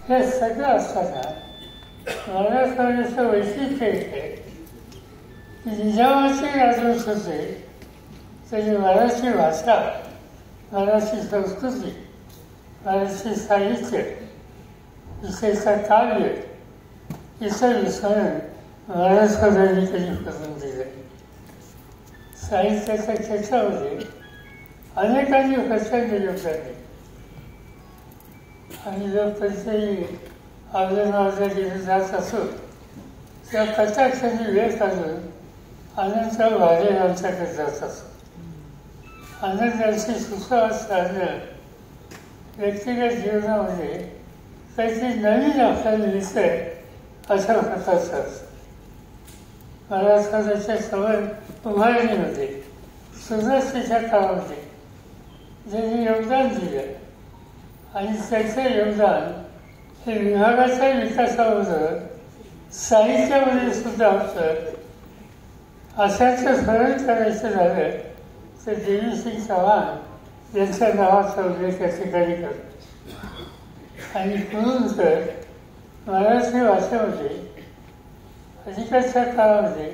हे सगळं असताना महाराष्ट्राचं वैशिष्ट्य येते की निजामाची राजवट होते त्याची मराठी भाषा, मराठी संस्कृती, मराठी साहित्य, विशेषतः काव्य, इतर विषयानं महाराष्ट्राने कधी करून दिले. साहित्याच्या क्षेत्रामध्ये अनेकांनी प्रचंड योगदान दिले आणि जर परिचयी आंदोलनाच्या गेले जात असो त्या कटाक्षाने वेळ काढून आनंदराव भाले यांच्याकडे जात असो. आनंदाची सुसंवाद साधणं व्यक्तिगत जीवनामध्ये काहीतरी नवीन आपल्याला दिसतंय अशा प्रकारचं असतं. महाराष्ट्राच्या संबंध उभारणीमध्ये सुरुवातीच्या काळामध्ये ज्यांनी योगदान दिलं आणि त्याचं योगदान हे विभागाच्या विकासाबरोबर साहित्यामध्ये सुद्धा होतं. अशाचं स्मरण करायचं झालं तर देवीसिंग चव्हाण यांच्या नावाचा उल्लेख या ठिकाणी करतो. आणि म्हणून तर मराठी भाषेमध्ये अलीकडच्या काळामध्ये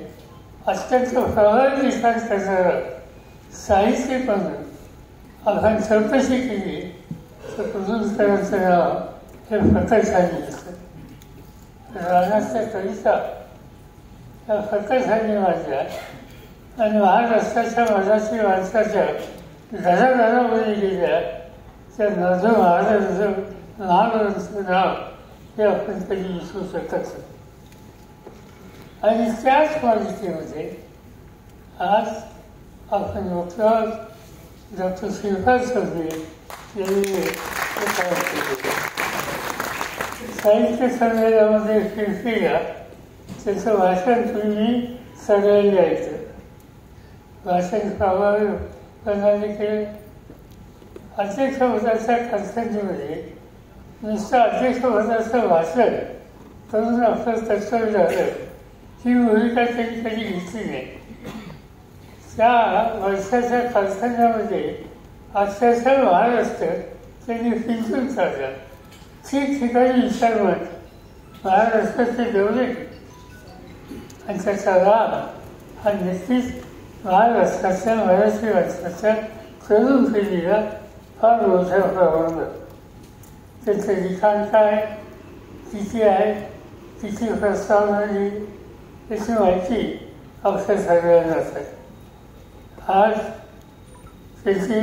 अत्यंत प्रभावी लिखाण करणारं साहित्य पण आपण चौकशी केली तर कुरुंदकरांचं नाव हे फतेखानी असतं. रानाच्या कविता त्या फतेखानी वाचल्या आणि महाराष्ट्राच्या मराठी माणसाच्या घराघरामध्ये गेल्या त्या नजो महाराजांचं नाव हे आपण कधी विसरू शकत नाही. आणि त्याच मालिकेमध्ये आज आपण डॉक्टर श्रीपाद चौधरी यांनी काम केले. साहित्य संमेलनामध्ये फिरफिरा त्याचं भाषण तुम्ही सगळ्यांनी ऐकलं. भाषण प्रभावीपणाने केले. अध्यक्षपदाच्या कारकिर्दीमध्ये नुसतं अध्यक्षपदाचं भाषण करून आपलं कर्तव्य झालं ही भूमिका त्यांनी कधी घेतली नाही. त्या वर्षाच्या कारखान्यामध्ये अक्षरशः महाराष्ट्र त्यांनी पिंचून काढला. ठिकठिकाणी विचारवण महाराष्ट्राचे डेव्हलप आणि त्याचा लाभ हा नक्कीच महाराष्ट्राच्या मराठी भाषेच्या तरुण पिढीला फार मोठ्या प्रमाणात. त्याचं लिखाण काय, किती आहे, किती प्रस्तावना दिली याची माहिती आपल्या सगळ्यांनाच आहे. आज त्याची